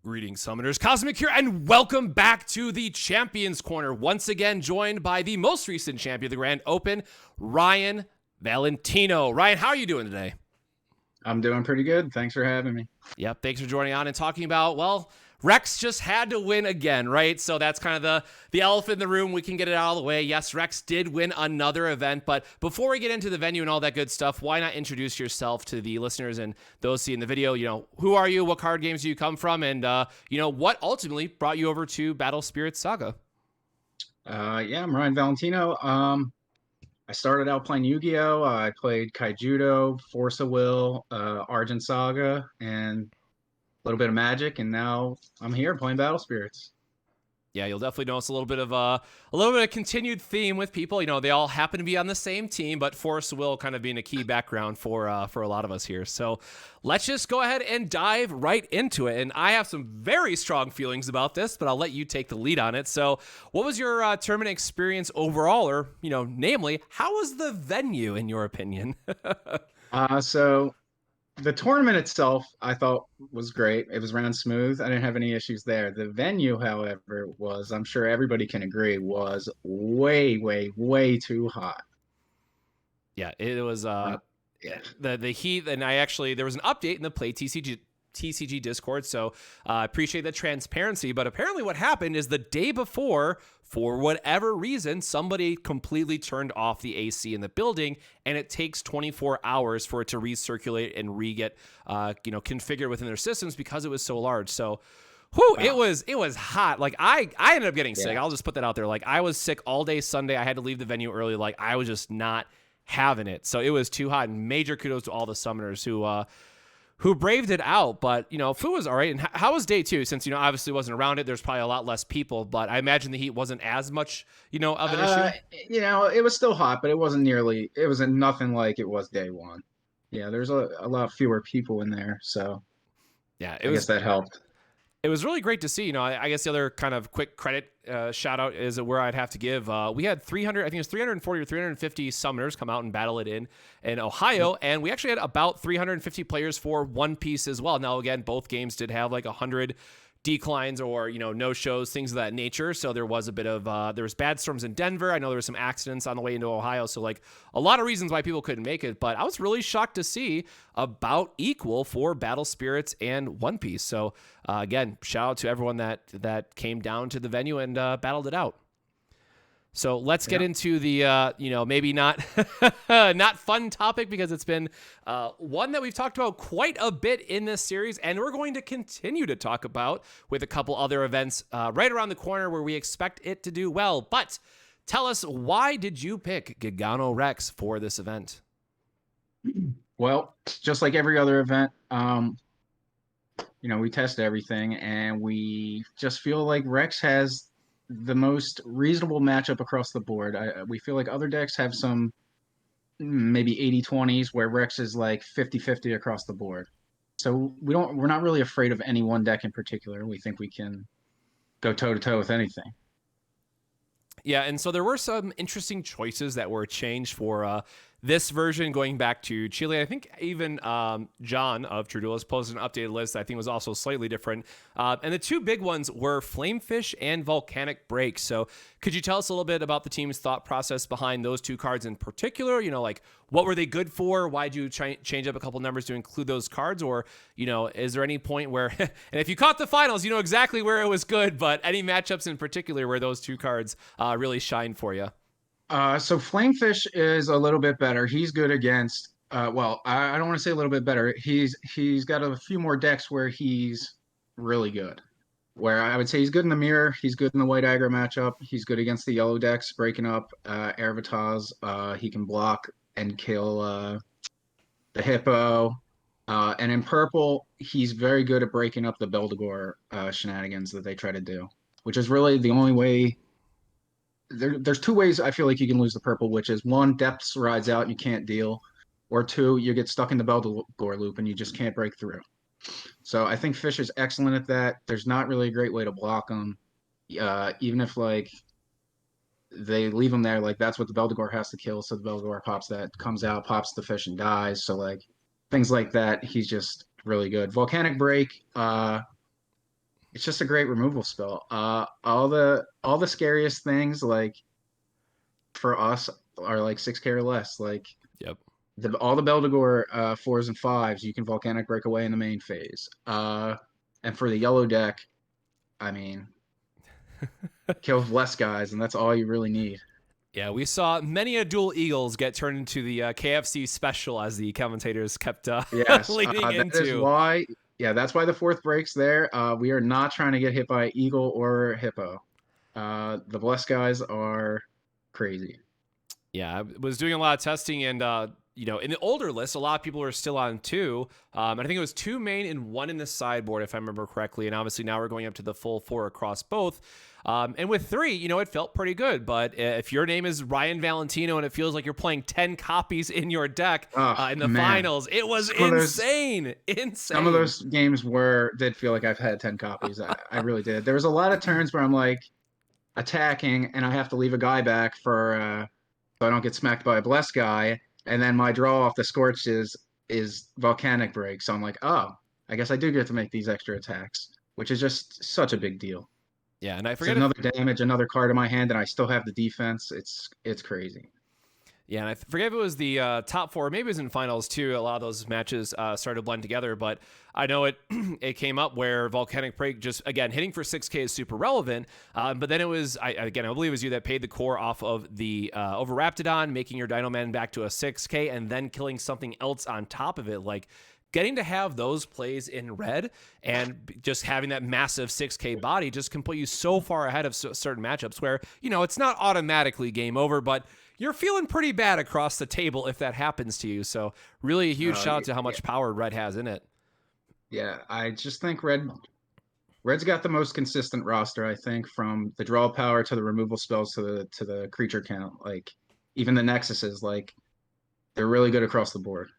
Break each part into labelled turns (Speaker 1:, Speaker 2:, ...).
Speaker 1: Greetings, Summoners. Cosmic here, and welcome back to the Champions Corner. Once again, joined by the most recent champion of the Grand Open, Ryan Valentino. Ryan, how are you doing today?
Speaker 2: I'm doing pretty good. Thanks for having me.
Speaker 1: Yep, thanks for joining on and talking about, well, Rex just had to win again, right? So that's kind of the elephant in the room. We can get it out of the way. Yes, Rex did win another event, but before we get into the venue and all that good stuff, why not introduce yourself to the listeners and those seeing the video? You know, who are you? What card games do you come from? And, what ultimately brought you over to Battle Spirits Saga?
Speaker 2: Yeah, I'm Ryan Valentino. I started out playing Yu-Gi-Oh! I played Kaijudo, Force of Will, Argent Saga, and a little bit of Magic, and now I'm here playing Battle Spirits.
Speaker 1: Yeah, you'll definitely notice a little bit of continued theme with people. You know, they all happen to be on the same team, but Force Will kind of being a key background for a lot of us here. So let's just go ahead and dive right into it. And I have some very strong feelings about this, but I'll let you take the lead on it. So, what was your tournament experience overall, or namely, how was the venue in your opinion?
Speaker 2: So the tournament itself, I thought was great. It was ran smooth. I didn't have any issues there. The venue, however, was, I'm sure everybody can agree, was way, way, way too hot.
Speaker 1: Yeah, it was
Speaker 2: Yeah.
Speaker 1: the heat, and there was an update in the Play TCG Discord, so I appreciate the transparency. But apparently what happened is the day before, for whatever reason, somebody completely turned off the AC in the building, and it takes 24 hours for it to recirculate and re-get configured within their systems because it was so large. So whew, wow. It was hot. Like I ended up getting sick. I'll just put that out there. Like I was sick all day Sunday. I had to leave the venue early. Like I was just not having it. So it was too hot, and major kudos to all the summoners who braved it out. But food was all right. And how was day two? Since obviously wasn't around it, there's probably a lot less people, but I imagine the heat wasn't as much of an issue.
Speaker 2: It was still hot, but it wasn't nothing like it was day one. Yeah, there's a lot fewer people in there, so
Speaker 1: yeah,
Speaker 2: I guess that helped.
Speaker 1: It was really great to see. I guess the other kind of quick credit shout out is where I'd have to give. We had 300, I think it was 340 or 350 summoners come out and battle it in Ohio, and we actually had about 350 players for One Piece as well. Now, again, both games did have like 100 declines or no shows, things of that nature. So there was a bit of there was bad storms in Denver. I know there was some accidents on the way into Ohio, so like a lot of reasons why people couldn't make it. But I was really shocked to see about equal for Battle Spirits and One Piece. So again, shout out to everyone that came down to the venue and battled it out. So let's get into the, maybe not not fun topic, because it's been one that we've talked about quite a bit in this series, and we're going to continue to talk about with a couple other events right around the corner where we expect it to do well. But tell us, why did you pick Gigano Rex for this event?
Speaker 2: Well, just like every other event, we test everything, and we just feel like Rex has the most reasonable matchup across the board. We feel like other decks have some maybe 80-20s, where Rex is like 50-50 across the board. So we're not really afraid of any one deck in particular. We think we can go toe to toe with anything.
Speaker 1: Yeah, and so there were some interesting choices that were changed for this version, going back to Chile. I think even John of True Duelist posted an updated list that I think was also slightly different. And the two big ones were Flamefish and Volcanic Break. So could you tell us a little bit about the team's thought process behind those two cards in particular? Like what were they good for? Why did you change up a couple numbers to include those cards? Or, is there any point where, and if you caught the finals, you know exactly where it was good, but any matchups in particular where those two cards really shine for you?
Speaker 2: So Flamefish is a little bit better. He's good against. Well, I don't want to say a little bit better. He's got a few more decks where he's really good. Where I would say he's good in the mirror. He's good in the white aggro matchup. He's good against the yellow decks, breaking up Airvitaz. He can block and kill the Hippo. And in purple, he's very good at breaking up the Beldegor shenanigans that they try to do, which is really the only way. There's two ways I feel like you can lose the purple, which is one, depths rides out and you can't deal, or two, you get stuck in the Beldegor loop and you just can't break through. So I think Fish is excellent at that. There's not really a great way to block him, even if like they leave him there. Like that's what the Beldegor has to kill. So the Beldegor comes out, pops the fish and dies. So like things like that, he's just really good. Volcanic Break, it's just a great removal spell. All the scariest things like for us are like 6K or less. Like
Speaker 1: Yep.
Speaker 2: all the Beldegor fours and fives, you can volcanic break away in the main phase. And for the yellow deck, I mean, kill less guys, and that's all you really need.
Speaker 1: Yeah, we saw many a dual Eagles get turned into the KFC special, as the commentators kept
Speaker 2: Yes,
Speaker 1: leading
Speaker 2: that is
Speaker 1: into.
Speaker 2: why. Yeah, that's why the fourth break's there. We are not trying to get hit by eagle or hippo. The blessed guys are crazy.
Speaker 1: Yeah, I was doing a lot of testing, and in the older list, a lot of people are still on two. And I think it was two main and one in the sideboard, if I remember correctly. And obviously now we're going up to the full four across both. And with three, it felt pretty good. But if your name is Ryan Valentino and it feels like you're playing 10 copies in your deck
Speaker 2: Oh
Speaker 1: in the
Speaker 2: man,
Speaker 1: finals, it was
Speaker 2: some of those
Speaker 1: insane.
Speaker 2: some of those games did feel like I've had 10 copies. I really did. There was a lot of turns where I'm like attacking and I have to leave a guy back for so I don't get smacked by a blessed guy. And then my draw off the scorch is volcanic break. So I'm like, oh, I guess I do get to make these extra attacks, which is just such a big deal.
Speaker 1: Yeah, and I
Speaker 2: It's
Speaker 1: forget if
Speaker 2: another damage, another card in my hand, and I still have the defense. It's crazy.
Speaker 1: Yeah, and I forget if it was the top four, maybe it was in finals too. A lot of those matches started to blend together, but I know it it came up where Volcanic Break just, again, hitting for 6K is super relevant. But then it was, I believe it was you that paid the core off of the over Raptidon, making your Dino Man back to a 6K, and then killing something else on top of it. Like, getting to have those plays in red and just having that massive 6K body just can put you so far ahead of certain matchups where, it's not automatically game over, but you're feeling pretty bad across the table if that happens to you. So really a huge shout out to how much power red has in it.
Speaker 2: Yeah, I just think Red's got the most consistent roster, I think, from the draw power to the removal spells to the creature count. Like even the nexuses, like they're really good across the board.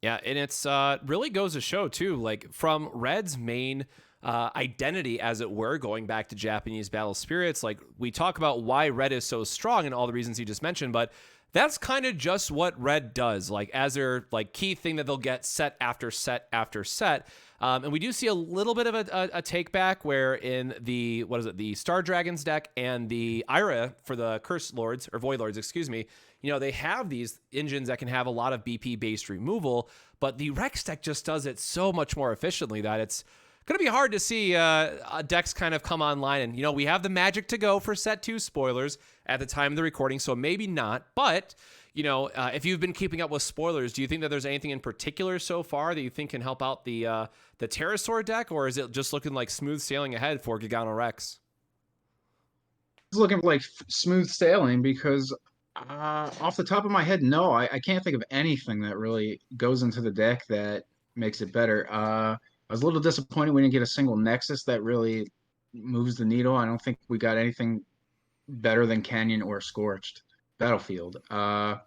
Speaker 1: Yeah, and it's really goes to show too, like from Red's main identity, as it were, going back to Japanese battle spirits. Like we talk about why Red is so strong and all the reasons you just mentioned, but that's kind of just what Red does. Like as their like key thing that they'll get set after set after set. And we do see a little bit of a take back where in the the Star Dragons deck and the Ira for the Curse Lords or Void Lords, excuse me. They have these engines that can have a lot of BP based removal, but the Rex deck just does it so much more efficiently that it's going to be hard to see decks kind of come online. And, we have the Magic to go for set 2 spoilers at the time of the recording, so maybe not. But, if you've been keeping up with spoilers, do you think that there's anything in particular so far that you think can help out the Pterosaur deck, or is it just looking like smooth sailing ahead for Gigano Rex?
Speaker 2: It's looking like smooth sailing because off the top of my head, no, I can't think of anything that really goes into the deck that makes it better. I was a little disappointed we didn't get a single Nexus that really moves the needle. I don't think we got anything better than Canyon or Scorched Battlefield.
Speaker 1: No,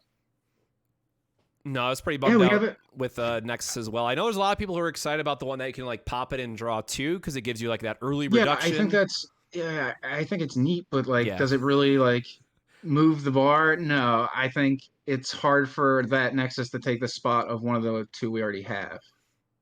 Speaker 1: I was pretty
Speaker 2: Yeah,
Speaker 1: bummed
Speaker 2: we
Speaker 1: out
Speaker 2: have it.
Speaker 1: with Nexus as well. I know there's a lot of people who are excited about the one that you can like pop it and draw two because it gives you like that early
Speaker 2: Yeah, I think
Speaker 1: reduction.
Speaker 2: that's yeah, I think it's neat, but like,
Speaker 1: Yeah.
Speaker 2: does it really like move the bar? No, I think it's hard for that Nexus to take the spot of one of the two we already have.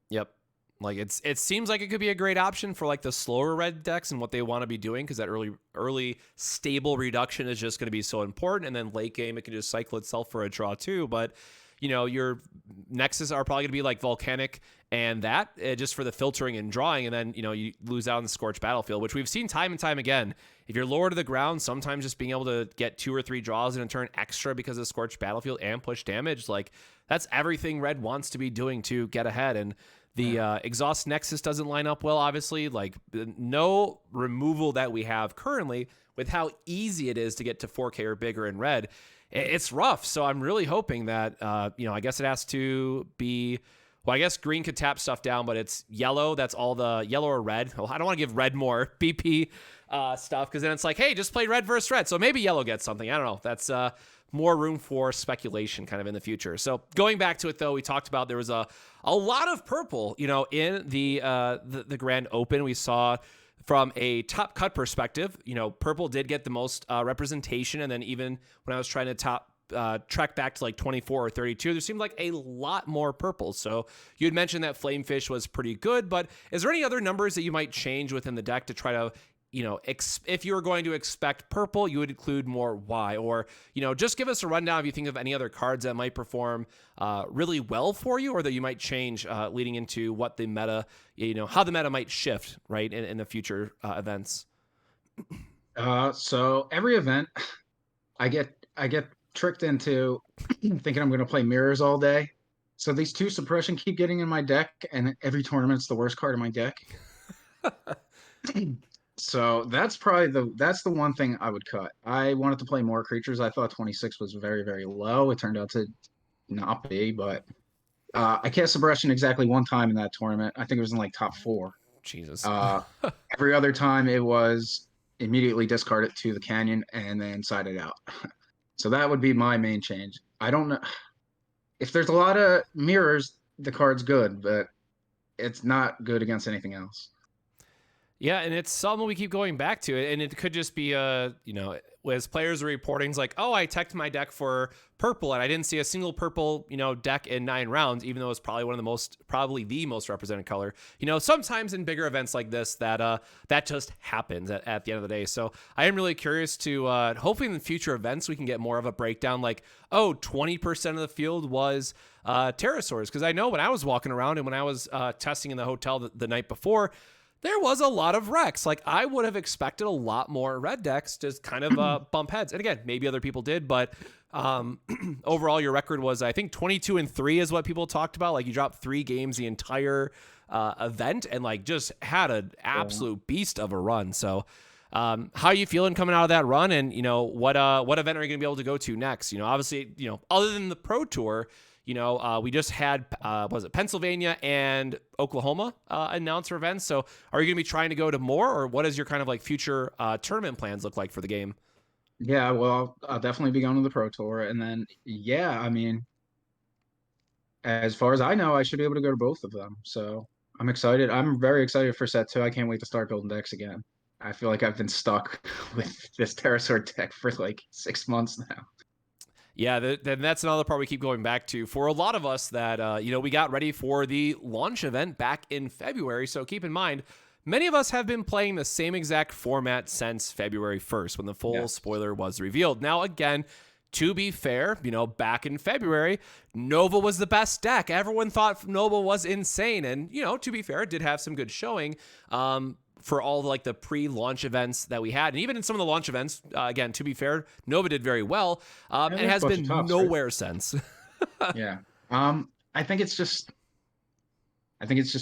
Speaker 1: Yep. Like it seems like it could be a great option for like the slower red decks and what they want to be doing because that early stable reduction is just going to be so important, and then late game it can just cycle itself for a draw too. But your Nexus are probably going to be like Volcanic and that just for the filtering and drawing, and then you lose out on the Scorched Battlefield, which we've seen time and time again. If you're lower to the ground, sometimes just being able to get 2 or 3 draws in a turn extra because of Scorched Battlefield and push damage, like that's everything Red wants to be doing to get ahead. And the Exhaust Nexus doesn't line up well, obviously. Like, no removal that we have currently with how easy it is to get to 4K or bigger in red. It's rough. So I'm really hoping that, I guess it has to be... Well, I guess green could tap stuff down, but it's yellow. That's all the yellow or red. Well, I don't want to give red more BP stuff because then it's like, hey, just play red versus red. So maybe yellow gets something. I don't know. That's more room for speculation kind of in the future. So going back to it, though, we talked about there was a lot of purple, in the Grand Open. We saw from a top cut perspective, purple did get the most representation. And then even when I was trying to top trek back to like 24 or 32, there seemed like a lot more purples. So you had mentioned that Flamefish was pretty good, but is there any other numbers that you might change within the deck to try to, if you were going to expect purple, you would include more Y, or, just give us a rundown if you think of any other cards that might perform really well for you, or that you might change leading into what the meta, how the meta might shift, right, in the future events.
Speaker 2: So every event, I get tricked into thinking I'm going to play mirrors all day. So these two suppression keep getting in my deck, and every tournament's the worst card in my deck. So that's the one thing I would cut. I wanted to play more creatures. I thought 26 was very, very low. It turned out to not be, but I cast suppression exactly one time in that tournament. I think it was in like top four.
Speaker 1: Jesus.
Speaker 2: Every other time it was immediately discard it to the canyon and then side it out. So that would be my main change. I don't know if there's a lot of mirrors, the card's good, but it's not good against anything else.
Speaker 1: Yeah, and it's something we keep going back to, and it could just be as players are reporting, it's like, oh, I teched my deck for purple, and I didn't see a single purple, deck in 9 rounds, even though it's probably probably the most represented color. Sometimes in bigger events like this, that just happens at the end of the day. So I am really curious to, hopefully in the future events, we can get more of a breakdown, like, 20% of the field was pterosaurs, because I know when I was walking around and when I was testing in the hotel the night before, there was a lot of Rex. Like, I would have expected a lot more red decks to kind of bump heads. And again, maybe other people did, but overall your record was, I think, 22-3 is what people talked about. Like, you dropped 3 games the entire event and like just had an absolute beast of a run. So how are you feeling coming out of that run? And, what event are you going to be able to go to next? Obviously, other than the Pro Tour, we just had, was it Pennsylvania and Oklahoma announced for events. So are you going to be trying to go to more, or what does your kind of like future tournament plans look like for the game?
Speaker 2: Yeah, well, I'll definitely be going to the Pro Tour. And then, yeah, I mean, as far as I know, I should be able to go to both of them. So I'm excited. I'm very excited for set 2. I can't wait to start building decks again. I feel like I've been stuck with this Pterosaur deck for like 6 months now.
Speaker 1: Yeah, then that's another part we keep going back to for a lot of us that, we got ready for the launch event back in February. So keep in mind, many of us have been playing the same exact format since February 1st when the full spoiler was revealed. Now, again, to be fair, back in February, Nova was the best deck. Everyone thought Nova was insane. And, to be fair, it did have some good showing. For all like the pre-launch events that we had. And even in some of the launch events, again, to be fair, Nova did very well. And it has been nowhere since.
Speaker 2: Yeah. I think it's just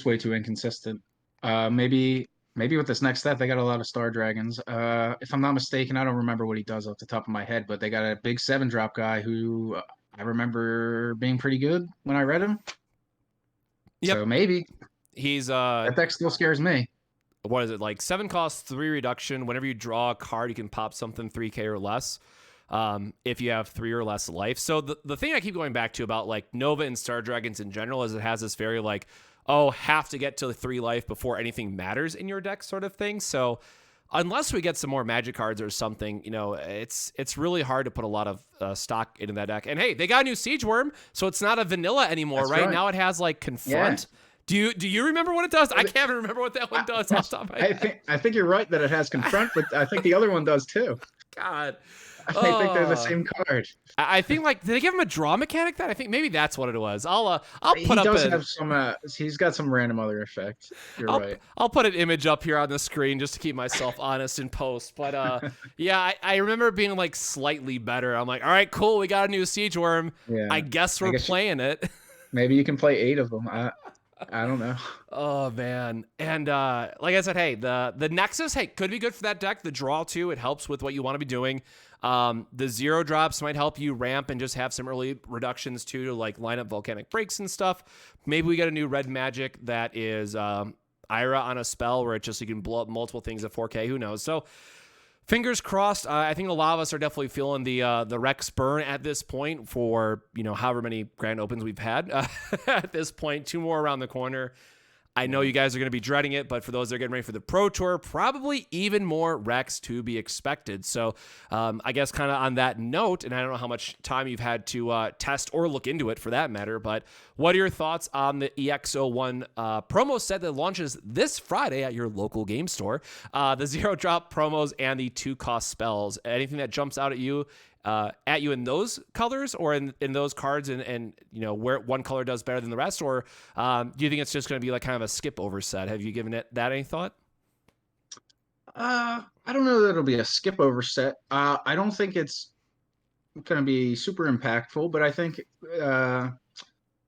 Speaker 2: way too inconsistent. Maybe with this next set, they got a lot of Star Dragons. If I'm not mistaken, I don't remember what he does off the top of my head, but they got a big 7-drop guy who I remember being pretty good when I read him. Yep. So maybe.
Speaker 1: He's
Speaker 2: that deck still scares me.
Speaker 1: What is it, like 7 cost, 3 reduction? Whenever you draw a card, you can pop something 3k or less if you have 3 or less life. So the thing I keep going back to about like Nova and Star Dragons in general is it has this very like, have to get to 3 life before anything matters in your deck sort of thing. So unless we get some more magic cards or something, it's really hard to put a lot of stock into that deck. And hey, they got a new Siege Worm, so it's not a vanilla anymore, right? Now it has like Confront. Yeah. Do you remember what it does? I can't remember what that one does off the top of my head.
Speaker 2: I think you're right that it has Confront, but I think the other one does too.
Speaker 1: God.
Speaker 2: I think they're the same card.
Speaker 1: I think like, did they give him a draw mechanic then? I think maybe that's what it was. I'll put up. He does
Speaker 2: have some. He's got some random other effect. You're right.
Speaker 1: I'll put an image up here on the screen just to keep myself honest in post. But yeah, I remember being like slightly better. I'm like, all right, cool, we got a new Siege Worm. Yeah. I guess we're playing it.
Speaker 2: Maybe you can play 8 of them. I don't know.
Speaker 1: Oh man. And like I said, hey, the Nexus, could be good for that deck. The draw too, it helps with what you want to be doing. The 0 drops might help you ramp and just have some early reductions too to like line up volcanic breaks and stuff. Maybe we get a new red magic that is Ira on a spell where it just you can blow up multiple things at 4K. Who knows? So fingers crossed. I think a lot of us are definitely feeling the Rex burn at this point for however many grand opens we've had at this point. 2 more around the corner. I know you guys are going to be dreading it, but for those that are getting ready for the Pro Tour, probably even more Rex to be expected. So I guess kind of on that note, and I don't know how much time you've had to test or look into it for that matter, but what are your thoughts on the EX01 promo set that launches this Friday at your local game store? The 0-drop promos and the 2-cost spells. Anything that jumps out at you in those colors or in those cards and you know where one color does better than the rest, or do you think it's just going to be like kind of a skip over set? Have you given it that any thought?
Speaker 2: I don't know that it'll be a skip over set. I don't think it's going to be super impactful, but I think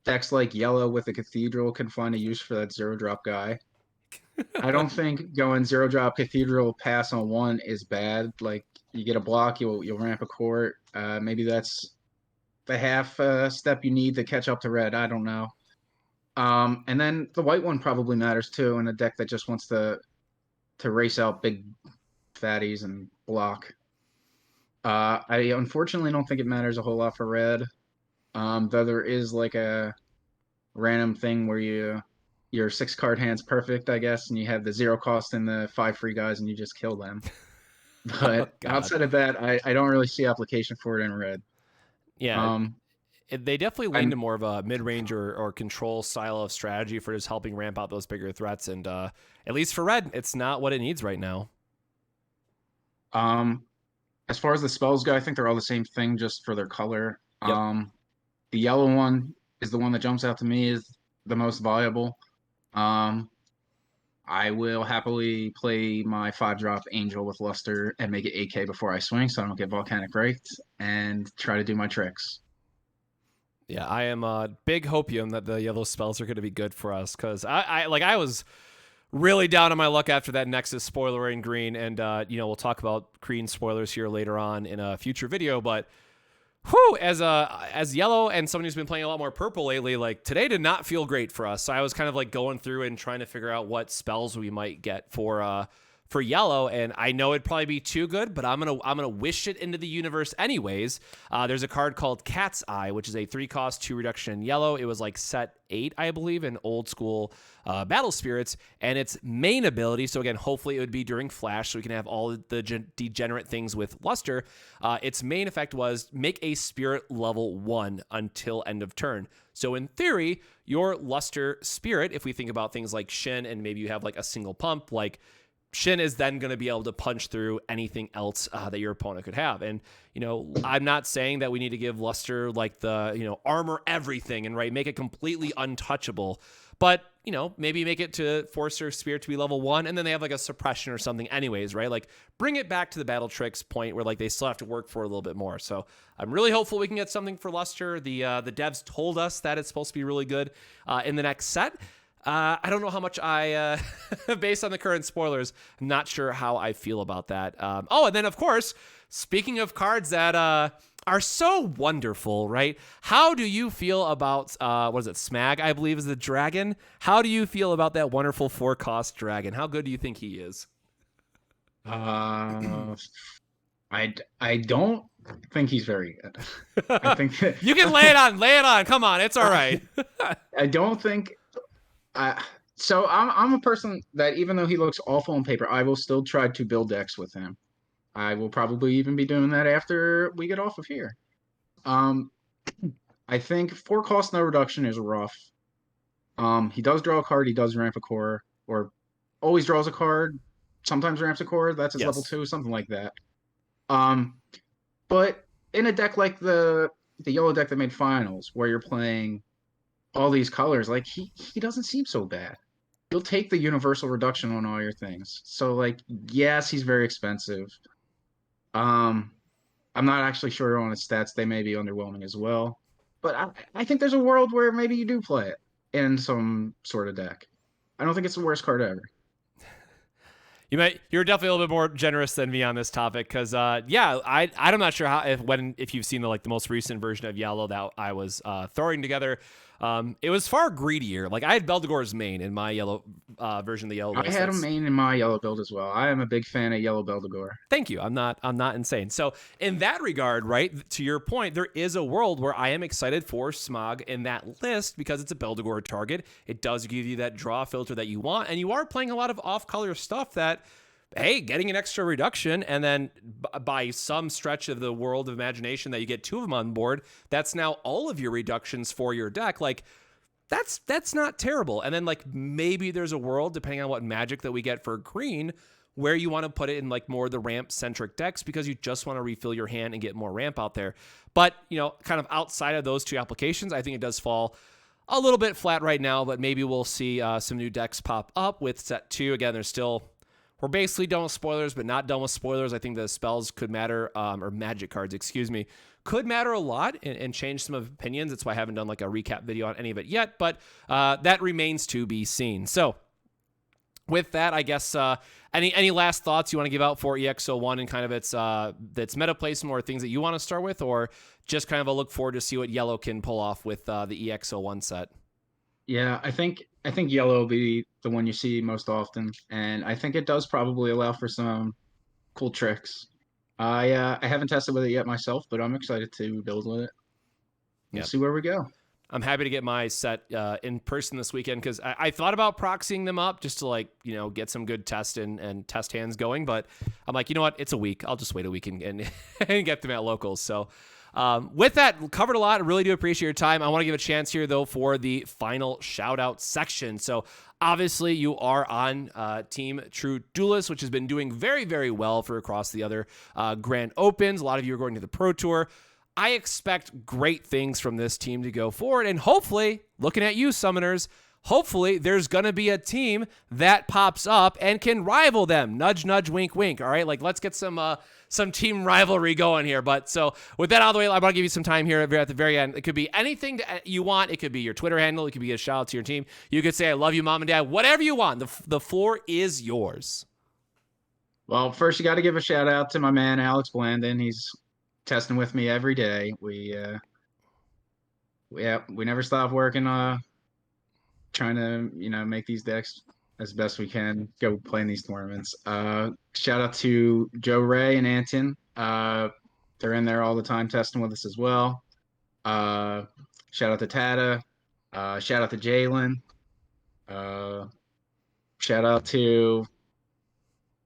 Speaker 2: decks like yellow with a cathedral can find a use for that 0-drop guy. I don't think going 0-drop cathedral pass on 1 is bad. Like you get a block, you'll ramp a court. Maybe that's the half step you need to catch up to red. I don't know. And then the white one probably matters too in a deck that just wants to race out big fatties and block. I unfortunately don't think it matters a whole lot for red. Though there is like a random thing where your 6-card hand's perfect, I guess, and you have the 0 cost and the 5 free guys and you just kill them.
Speaker 1: Oh,
Speaker 2: But
Speaker 1: God.
Speaker 2: outside of that, I don't really see application for it in red.
Speaker 1: Yeah. They definitely lean
Speaker 2: I'm
Speaker 1: to more of a mid-range or control style of strategy for just helping ramp out those bigger threats. And at least for red, it's not what it needs right now.
Speaker 2: As far as the spells go, I think they're all the same thing, just for their color.
Speaker 1: Yep.
Speaker 2: The yellow one is the one that jumps out to me is the most viable. I will happily play my 5-drop Angel with Luster and make it 8K before I swing, so I don't get Volcanic Raked, and try to do my tricks.
Speaker 1: Yeah, I am a big hopium that the yellow spells are going to be good for us, because I was really down on my luck after that Nexus spoiler in green, and we'll talk about green spoilers here later on in a future video, but whew, as yellow and someone who's been playing a lot more purple lately, like today did not feel great for us. So I was kind of like going through and trying to figure out what spells we might get for yellow, and I know it'd probably be too good, but I'm gonna wish it into the universe anyways. There's a card called Cat's Eye, which is a 3-cost 2 reduction in yellow. It was like set 8, I believe, in old school Battle Spirits, and its main ability. So again, hopefully it would be during Flash, so we can have all the degenerate things with Luster. Its main effect was make a Spirit level 1 until end of turn. So in theory, your Luster Spirit, if we think about things like Shin, and maybe you have like a single pump, like Shin is then going to be able to punch through anything else that your opponent could have. And, I'm not saying that we need to give Luster like the, armor everything and make it completely untouchable. But, maybe make it to force their Spirit to be level 1, and then they have like a suppression or something anyways, right? Like bring it back to the Battle Tricks point where like they still have to work for a little bit more. So I'm really hopeful we can get something for Luster. The devs told us that it's supposed to be really good in the next set. I don't know how much based on the current spoilers, I'm not sure how I feel about that. And then, of course, speaking of cards that are so wonderful, right? How do you feel about, what is it, Smag, I believe is the dragon? How do you feel about that wonderful 4-cost dragon? How good do you think he is?
Speaker 2: I don't think he's very good. I think that,
Speaker 1: You can lay it on. Come on, it's all right.
Speaker 2: I don't think. So I'm a person that even though he looks awful on paper, I will still try to build decks with him. I will probably even be doing that after we get off of here. I think 4-cost no reduction is rough. He does draw a card. He does ramp a core, or always draws a card. Sometimes ramps a core. That's his level 2, something like that. But in a deck like the yellow deck that made finals, where you're playing all these colors, like he doesn't seem so bad. You'll take the universal reduction on all your things. So like, yes, he's very expensive. I'm not actually sure on his stats. They may be underwhelming as well. But I think there's a world where maybe you do play it in some sort of deck. I don't think it's the worst card ever.
Speaker 1: You're definitely a little bit more generous than me on this topic, because I'm not sure how if you've seen the most recent version of Yellow that I was throwing together. It was far greedier. Like I had Beldegor's main in my yellow version of the yellow
Speaker 2: I
Speaker 1: list.
Speaker 2: had a main in my yellow build as well. I am a big fan of yellow Beldegor.
Speaker 1: Thank you. I'm not insane. So in that regard, right, to your point, there is a world where I am excited for Smog in that list because it's a Beldegor target. It does give you that draw filter that you want, and you are playing a lot of off-color stuff that, hey, getting an extra reduction, and then by some stretch of the world of imagination that you get 2 of them on board, that's now all of your reductions for your deck. Like, that's not terrible. And then, like, maybe there's a world, depending on what magic that we get for green, where you want to put it in like more of the ramp-centric decks because you just want to refill your hand and get more ramp out there. But, kind of outside of those 2 applications, I think it does fall a little bit flat right now, but maybe we'll see some new decks pop up with set 2. Again, we're basically done with spoilers, but not done with spoilers. I think the spells could matter, or magic cards, could matter a lot and change some of opinions. That's why I haven't done like a recap video on any of it yet, but that remains to be seen. So with that, I guess any last thoughts you want to give out for EX01 and kind of its meta placement or things that you want to start with, or just kind of a look forward to see what yellow can pull off with the EX01 set?
Speaker 2: Yeah, I think yellow will be the one you see most often, and I think it does probably allow for some cool tricks. I haven't tested with it yet myself, but I'm excited to build with it. We'll see where we go.
Speaker 1: I'm happy to get my set in person this weekend because I thought about proxying them up just to get some good test and test hands going. But I'm like, you know what? It's a week. I'll just wait a week and get them at locals. So with that, covered a lot. I really do appreciate your time. I want to give a chance here, though, for the final shout out section. So obviously you are on Team True Duelist, which has been doing very, very well for across the other Grand Opens. A lot of you are going to the Pro Tour. I expect great things from this team to go forward, and hopefully, looking at you, Summoners, hopefully there's going to be a team that pops up and can rival them. Nudge, nudge, wink, wink, all right? Like, let's get some team rivalry going here. But so with that out of the way, I want to give you some time here at the very end. It could be anything you want. It could be your Twitter handle. It could be a shout out to your team. You could say, I love you, Mom and Dad, whatever you want. The floor is yours.
Speaker 2: Well, first you got to give a shout out to my man, Alex Blandon. He's testing with me every day. We never stop working trying to make these decks as best we can, go play in these tournaments. Shout out to Joe Ray and Anton. They're in there all the time testing with us as well. Shout out to Tata. Shout out to Jalen. Shout out to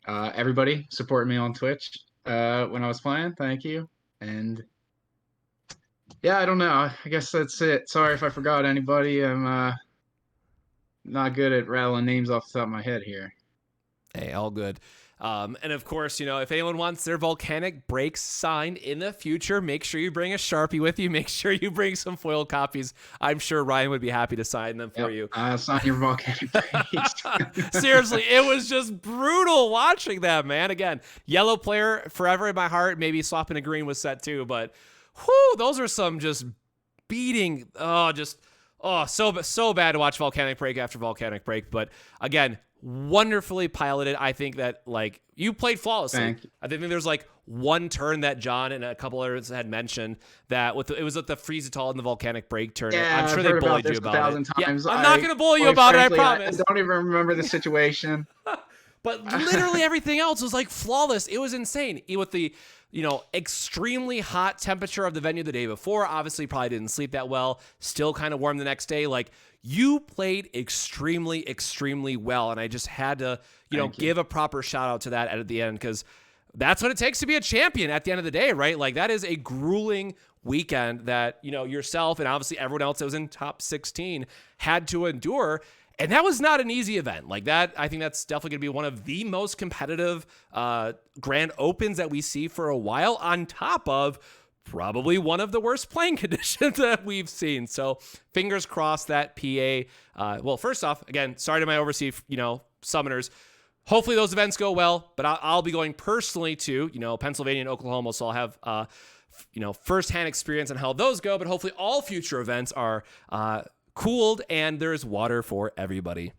Speaker 2: everybody supporting me on Twitch when I was playing. Thank you. And yeah, I don't know. I guess that's it. Sorry if I forgot anybody. I'm not good at rattling names off the top of my head here.
Speaker 1: Hey, all good. And of course, if anyone wants their volcanic breaks signed in the future, make sure you bring a Sharpie with you. Make sure you bring some foil copies. I'm sure Ryan would be happy to sign them for you.
Speaker 2: I'll sign your volcanic breaks.
Speaker 1: Seriously, it was just brutal watching that, man. Again, yellow player forever in my heart. Maybe swapping a green was set too, but those are some just beating. So bad to watch volcanic break after volcanic break. But again, wonderfully piloted. I think that you played flawlessly. I think there's one turn that John and a couple others had mentioned that it was at the Freeze-It-All in the volcanic break turn.
Speaker 2: Yeah,
Speaker 1: I'm sure they bullied you about it.
Speaker 2: Times.
Speaker 1: Yeah, I'm not going to bully you about it, I promise.
Speaker 2: I don't even remember the situation.
Speaker 1: But literally everything else was flawless. It was insane. With the extremely hot temperature of the venue the day before, obviously probably didn't sleep that well, still kind of warm the next day. You played extremely, extremely well. And I just had to, give a proper shout out to that at the end, because that's what it takes to be a champion at the end of the day, right? That is a grueling weekend that, yourself and obviously everyone else that was in top 16 had to endure. And that was not an easy event. I think that's definitely going to be one of the most competitive Grand Opens that we see for a while, on top of probably one of the worst playing conditions that we've seen. So fingers crossed that PA, well, first off, again, sorry to my overseas, summoners. Hopefully those events go well, but I'll be going personally to, Pennsylvania and Oklahoma. So I'll have, firsthand experience on how those go, but hopefully all future events are, cooled and there's water for everybody.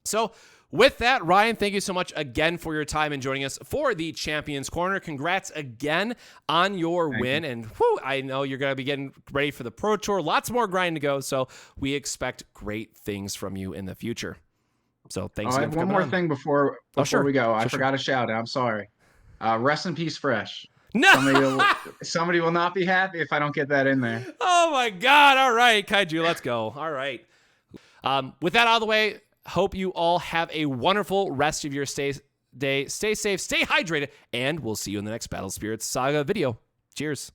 Speaker 1: So with that, Ryan, thank you so much again for your time and joining us for the Champions Corner. Congrats again on your win. And I know you're going to be getting ready for the Pro Tour. Lots more grind to go. So we expect great things from you in the future. So
Speaker 2: Oh,
Speaker 1: thanks
Speaker 2: I
Speaker 1: again
Speaker 2: have
Speaker 1: for
Speaker 2: one
Speaker 1: coming
Speaker 2: more
Speaker 1: on.
Speaker 2: thing before
Speaker 1: Sure.
Speaker 2: we go. I
Speaker 1: Sure.
Speaker 2: forgot a shout out. I'm sorry. Rest in peace, Fresh.
Speaker 1: No.
Speaker 2: Somebody will not be happy if I don't get that in there.
Speaker 1: Oh my God. All right, Kaiju, let's go. All right. With that out of the way, hope you all have a wonderful rest of your day. Stay safe, stay hydrated, and we'll see you in the next Battle Spirits Saga video. Cheers.